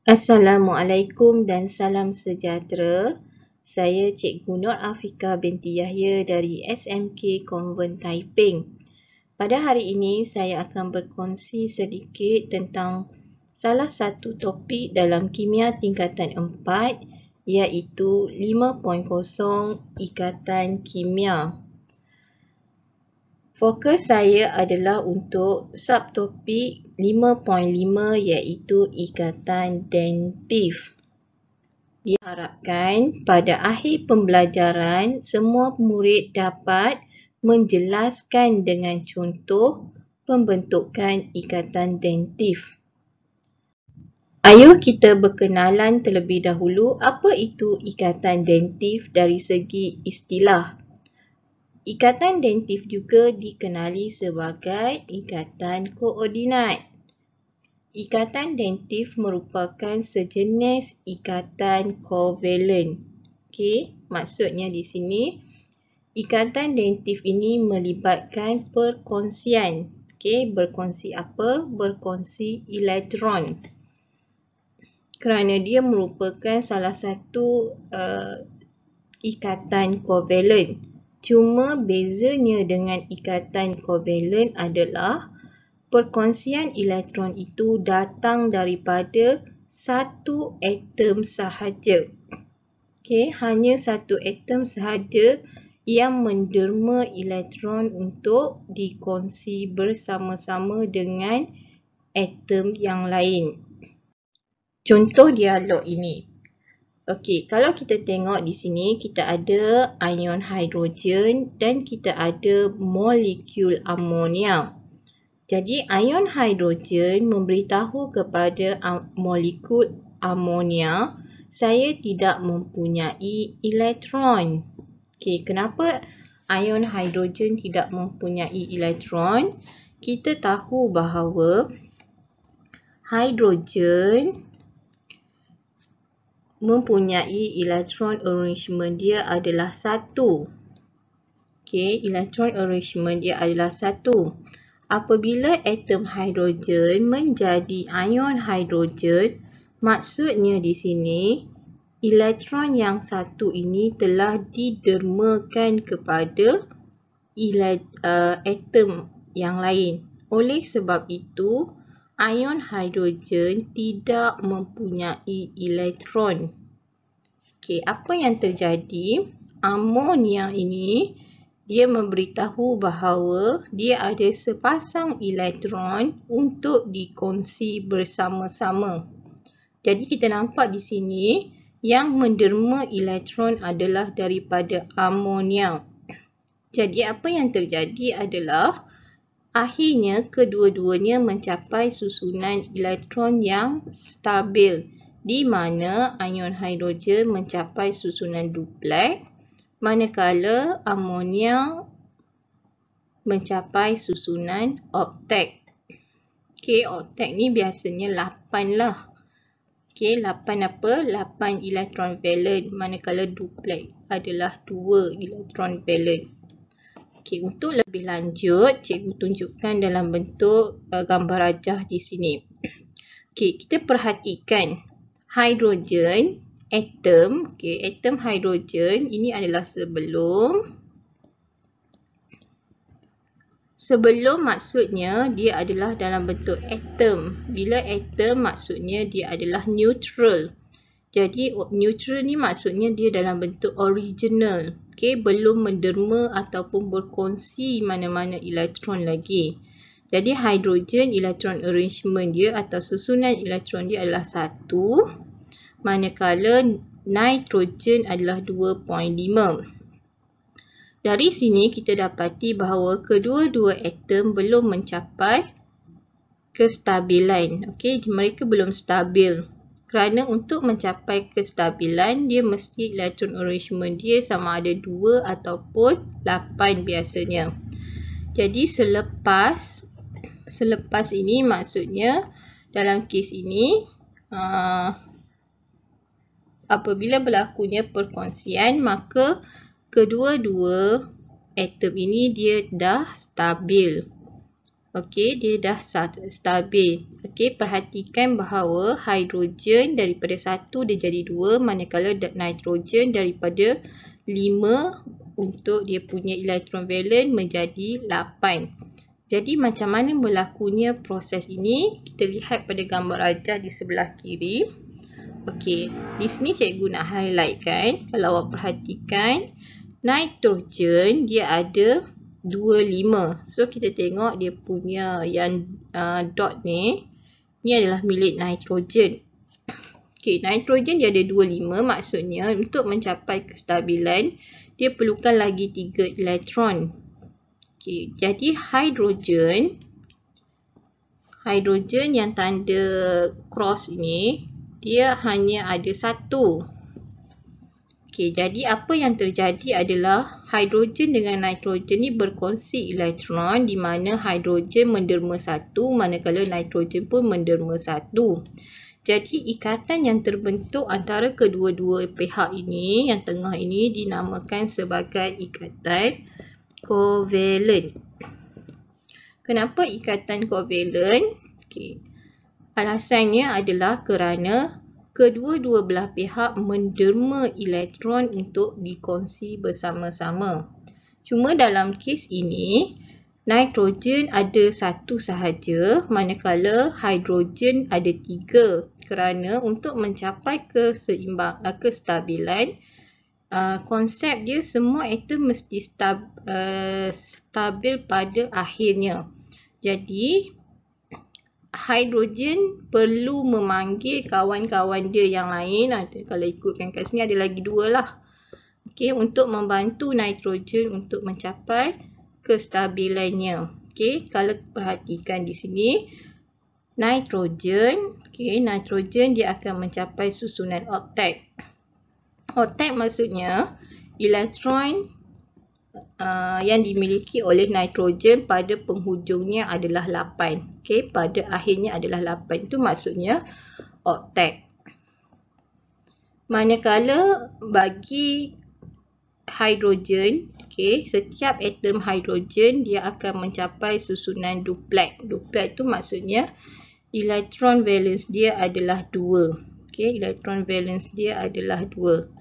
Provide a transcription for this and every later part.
Assalamualaikum dan salam sejahtera. Saya Cikgu Nur Afika binti Yahya dari SMK Konvent Taiping. Pada hari ini saya akan berkongsi sedikit tentang salah satu topik dalam kimia tingkatan 4 iaitu 5.0 ikatan kimia. Fokus saya adalah untuk subtopik 5.5 iaitu ikatan dentif. Diharapkan pada akhir pembelajaran semua murid dapat menjelaskan dengan contoh pembentukan ikatan dentif. Ayuh kita berkenalan terlebih dahulu apa itu ikatan dentif dari segi istilah. Ikatan dentif juga dikenali sebagai ikatan koordinat. Ikatan dentif merupakan sejenis ikatan kovalen. Maksudnya di sini, ikatan dentif ini melibatkan perkongsian. Berkongsi apa? Berkongsi elektron. Kerana dia merupakan salah satu ikatan kovalen. Cuma bezanya dengan ikatan kovalen adalah perkongsian elektron itu datang daripada satu atom sahaja. Hanya satu atom sahaja yang menderma elektron untuk dikongsi bersama-sama dengan atom yang lain. Contoh dialog ini. Kalau kita tengok di sini, kita ada ion hidrogen dan kita ada molekul amonia. Jadi, ion hidrogen memberitahu kepada molekul amonia, saya tidak mempunyai elektron. Kenapa ion hidrogen tidak mempunyai elektron? Kita tahu bahawa hidrogen mempunyai elektron arrangement dia adalah 1. Elektron arrangement dia adalah 1. Apabila atom hidrogen menjadi ion hidrogen, maksudnya di sini elektron yang 1 ini telah didermakan kepada atom yang lain. Oleh sebab itu, ion hidrogen tidak mempunyai elektron. Apa yang terjadi? Amonia ini dia memberitahu bahawa dia ada sepasang elektron untuk dikongsi bersama-sama. Jadi kita nampak di sini yang menderma elektron adalah daripada amonia. Jadi apa yang terjadi adalah akhirnya kedua-duanya mencapai susunan elektron yang stabil, di mana ion hidrogen mencapai susunan duplex, manakala amonia mencapai susunan oktet. Oktet ni biasanya 8 lah. 8 apa? 8 elektron valen, manakala duplex adalah 2 elektron valen. Untuk lebih lanjut, cikgu tunjukkan dalam bentuk gambar rajah di sini. Kita perhatikan hidrogen, atom, atom hidrogen ini adalah sebelum maksudnya dia adalah dalam bentuk atom. Bila atom maksudnya dia adalah neutral. Jadi neutral ni maksudnya dia dalam bentuk original. Belum menderma ataupun berkongsi mana-mana elektron lagi. Jadi hidrogen elektron arrangement dia atau susunan elektron dia adalah 1. Manakala nitrogen adalah 2.5. Dari sini kita dapati bahawa kedua-dua atom belum mencapai kestabilan. Mereka belum stabil. Kerana untuk mencapai kestabilan, dia mesti elektron arrangement dia sama ada 2 ataupun 8 biasanya. Jadi selepas ini maksudnya dalam kes ini apabila berlakunya perkongsian, maka kedua-dua atom ini dia dah stabil. Okey, dia dah stabil. Okey, perhatikan bahawa hidrogen daripada 1 dia jadi 2, manakala nitrogen daripada 5 untuk dia punya elektron valen menjadi 8. Jadi macam mana berlakunya proses ini? Kita lihat pada gambar rajah di sebelah kiri. Okey, di sini cikgu nak highlight kan. Kalau awak perhatikan, nitrogen dia ada 25. So kita tengok dia punya yang dot ni adalah milik nitrogen. Okey, nitrogen dia ada 25, maksudnya untuk mencapai kestabilan dia perlukan lagi 3 elektron. Okey, jadi hidrogen yang tanda cross ini dia hanya ada 1. Okey, jadi apa yang terjadi adalah hidrogen dengan nitrogen ni berkongsi elektron di mana hidrogen menderma 1 manakala nitrogen pun menderma 1. Jadi ikatan yang terbentuk antara kedua-dua pihak ini, yang tengah ini dinamakan sebagai ikatan kovalen. Kenapa ikatan kovalen? Okey. Alasannya adalah kerana kedua-dua belah pihak menderma elektron untuk dikongsi bersama-sama. Cuma dalam kes ini, nitrogen ada 1 sahaja, manakala hidrogen ada 3. Kerana untuk mencapai kestabilan, konsep dia semua atom mesti stabil pada akhirnya. Jadi hidrogen perlu memanggil kawan-kawan dia yang lain. Kalau ikutkan kat sini ada lagi 2 lah. Okey, untuk membantu nitrogen untuk mencapai kestabilannya. Okey, kalau perhatikan di sini nitrogen, nitrogen dia akan mencapai susunan oktet. Oktet maksudnya elektron yang dimiliki oleh nitrogen pada penghujungnya adalah 8. Okey, pada akhirnya adalah 8. Itu maksudnya oktet. Manakala bagi hidrogen, setiap atom hidrogen dia akan mencapai susunan duplet. Duplet itu maksudnya elektron valence dia adalah 2. Elektron valence dia adalah 2.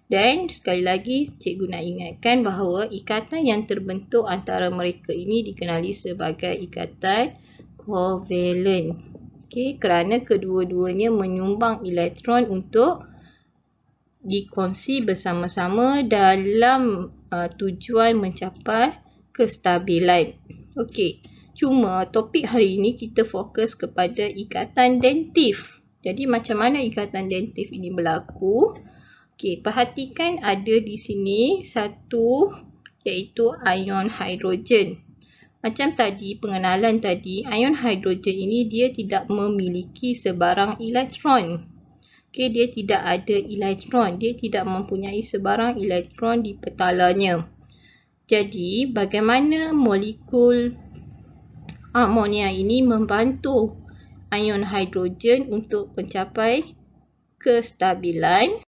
Dan sekali lagi cikgu nak ingatkan bahawa ikatan yang terbentuk antara mereka ini dikenali sebagai ikatan kovalen. Kerana kedua-duanya menyumbang elektron untuk dikongsi bersama-sama dalam tujuan mencapai kestabilan. Cuma topik hari ini kita fokus kepada ikatan dentif. Jadi macam mana ikatan dentif ini berlaku? Perhatikan ada di sini satu iaitu ion hidrogen. Macam tadi, pengenalan tadi, ion hidrogen ini dia tidak memiliki sebarang elektron. Dia tidak ada elektron. Dia tidak mempunyai sebarang elektron di petalanya. Jadi, bagaimana molekul amonia ini membantu ion hidrogen untuk mencapai kestabilan?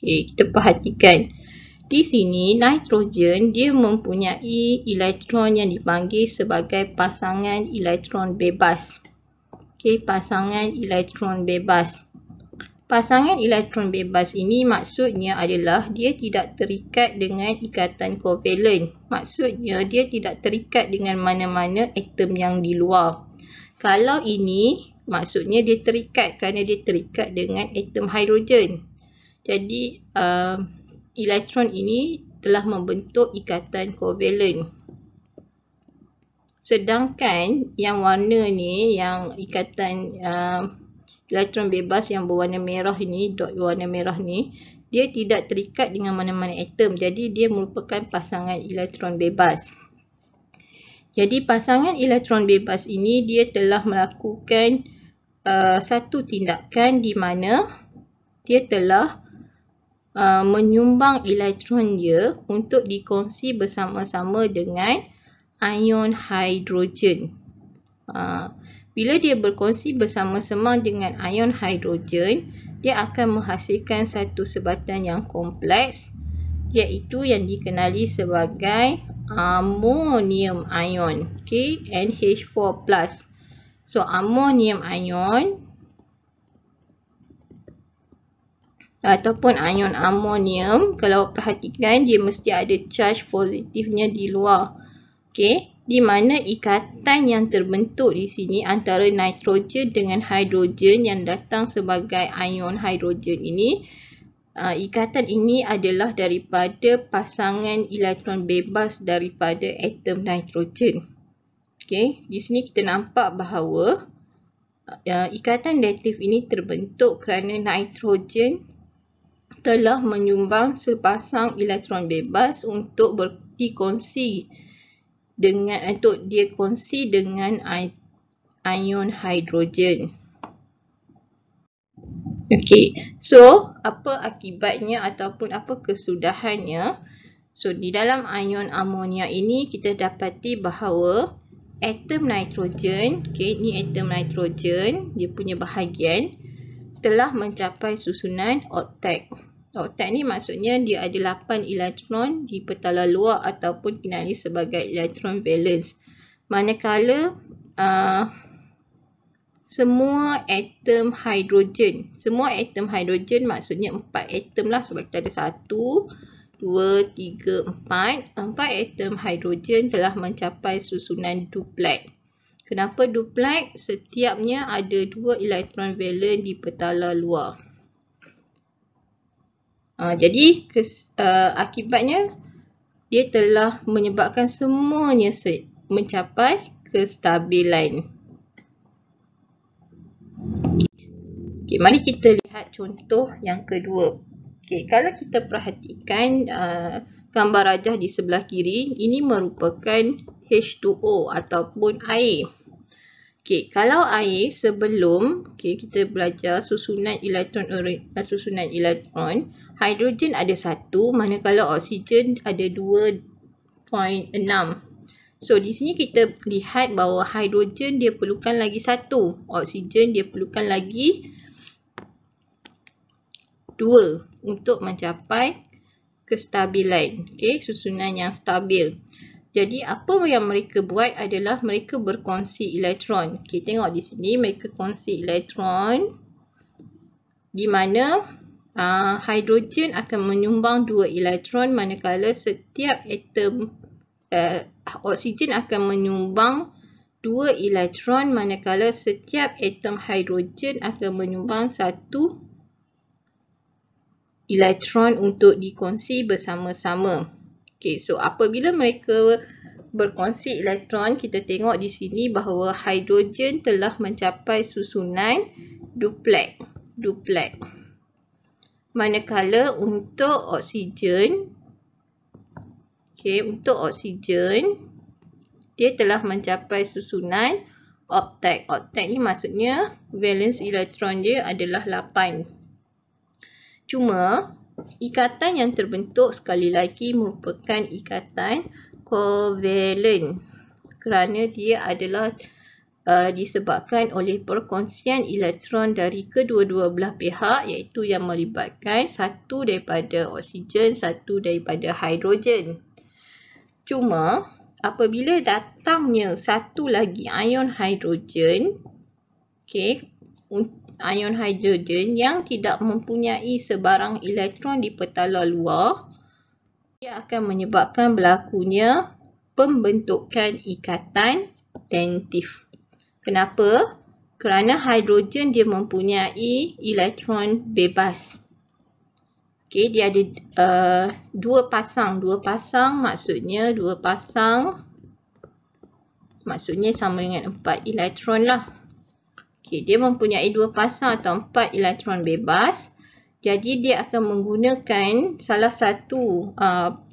Kita perhatikan. Di sini, nitrogen dia mempunyai elektron yang dipanggil sebagai pasangan elektron bebas. Pasangan elektron bebas. Pasangan elektron bebas ini maksudnya adalah dia tidak terikat dengan ikatan kovalen. Maksudnya dia tidak terikat dengan mana-mana atom yang di luar. Kalau ini, maksudnya dia terikat kerana dia terikat dengan atom hidrogen. Jadi, elektron ini telah membentuk ikatan kovalen. Sedangkan yang warna ni, yang ikatan elektron bebas yang berwarna merah ini, dot warna merah ni, dia tidak terikat dengan mana-mana atom. Jadi, dia merupakan pasangan elektron bebas. Jadi, pasangan elektron bebas ini dia telah melakukan satu tindakan di mana dia telah menyumbang elektron dia untuk dikongsi bersama-sama dengan ion hidrogen. Bila dia berkongsi bersama-sama dengan ion hidrogen, dia akan menghasilkan satu sebatan yang kompleks, iaitu yang dikenali sebagai ammonium ion. Okay, NH4+. So amonium ion ataupun ion amonium, kalau perhatikan dia mesti ada charge positifnya di luar. Okay, di mana ikatan yang terbentuk di sini antara nitrogen dengan hidrogen yang datang sebagai ion hidrogen ini, ikatan ini adalah daripada pasangan elektron bebas daripada atom nitrogen. Okay, di sini kita nampak bahawa ikatan datif ini terbentuk kerana nitrogen telah menyumbang sepasang elektron bebas untuk dikongsi dengan ion hidrogen. Okey, so apa akibatnya ataupun apa kesudahannya? So di dalam ion amonia ini kita dapati bahawa atom nitrogen, okey, ni atom nitrogen, dia punya bahagian telah mencapai susunan oktet. Oktet ni maksudnya dia ada 8 elektron di petala luar ataupun dikenali sebagai elektron valence. Manakala semua atom hidrogen maksudnya 4 atom lah, sebab kita ada 1, 2, 3, 4. 4 atom hidrogen telah mencapai susunan duplet. Kenapa duplet? Setiapnya ada 2 elektron valence di petala luar. Jadi akibatnya dia telah menyebabkan semuanya mencapai kestabilan. Okay, mari kita lihat contoh yang kedua. Okay, kalau kita perhatikan gambar rajah di sebelah kiri, ini merupakan H2O ataupun air. Okay, kalau air sebelum kita belajar susunan elektron, hidrogen ada 1, manakala oksigen ada 2.6. So di sini kita lihat bahawa hidrogen dia perlukan lagi 1, oksigen dia perlukan lagi 2 untuk mencapai kestabilan, susunan yang stabil. Jadi apa yang mereka buat adalah mereka berkongsi elektron. Tengok di sini mereka kongsi elektron di mana hidrogen akan menyumbang 2 elektron, manakala setiap atom oksigen akan menyumbang 2 elektron, manakala setiap atom hidrogen akan menyumbang 1 elektron untuk dikongsi bersama-sama. So apabila mereka berkongsi elektron, kita tengok di sini bahawa hidrogen telah mencapai susunan duplet. Manakala untuk oksigen, dia telah mencapai susunan oktet. Oktet ni maksudnya valence elektron dia adalah 8. Cuma ikatan yang terbentuk sekali lagi merupakan ikatan kovalent kerana dia adalah disebabkan oleh perkongsian elektron dari kedua-dua belah pihak, iaitu yang melibatkan 1 daripada oksigen, 1 daripada hidrogen. Cuma apabila datangnya 1 lagi ion hidrogen, ion hidrogen yang tidak mempunyai sebarang elektron di petala luar, dia akan menyebabkan berlakunya pembentukan ikatan datif. Kenapa? Kerana hidrogen dia mempunyai elektron bebas. Dia ada 2 pasang. 2 pasang maksudnya sama dengan 4 elektron lah. Dia mempunyai 2 pasang atau 4 elektron bebas. Jadi dia akan menggunakan salah satu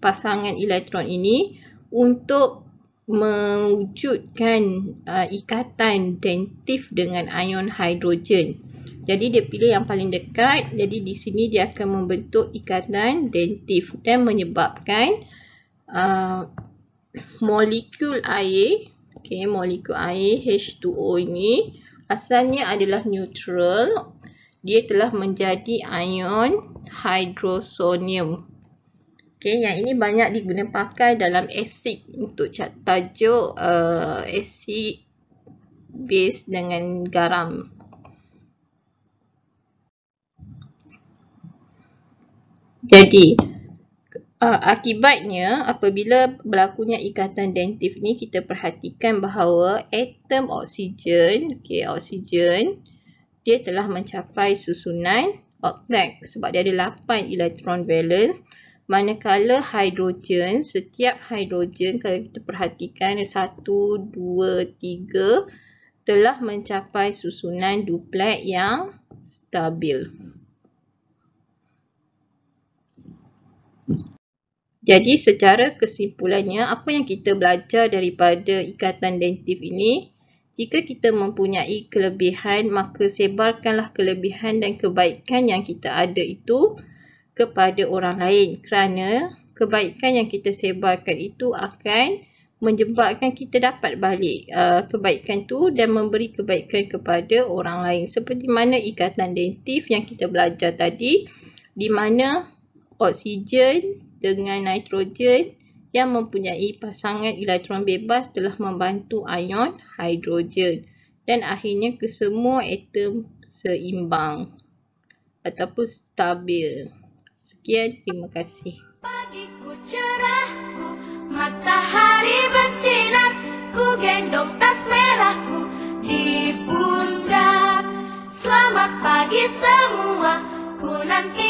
pasangan elektron ini untuk mewujudkan ikatan datif dengan ion hidrogen. Jadi dia pilih yang paling dekat. Jadi di sini dia akan membentuk ikatan datif dan menyebabkan molekul air, molekul air H2O ini asalnya adalah neutral. Dia telah menjadi ion hydrosonium. Okey, yang ini banyak diguna pakai dalam asid untuk tajuk asid base dengan garam. Jadi, akibatnya apabila berlakunya ikatan dentif ni, kita perhatikan bahawa atom oksigen, oksigen dia telah mencapai susunan oktet sebab dia ada 8 elektron valence. Manakala hidrogen, setiap hidrogen kalau kita perhatikan 1, 2, 3 telah mencapai susunan duplet yang stabil. Jadi secara kesimpulannya, apa yang kita belajar daripada ikatan dentif ini, jika kita mempunyai kelebihan, maka sebarkanlah kelebihan dan kebaikan yang kita ada itu kepada orang lain, kerana kebaikan yang kita sebarkan itu akan menyebabkan kita dapat balik kebaikan tu dan memberi kebaikan kepada orang lain. Seperti mana ikatan dentif yang kita belajar tadi, di mana oksigen dengan nitrogen yang mempunyai pasangan elektron bebas telah membantu ion hidrogen dan akhirnya kesemua atom seimbang ataupun stabil. Sekian, terima kasih. Pagiku cerahku, matahari bersinar, ku gendong tas merahku di pundak. Selamat pagi semua, ku nanti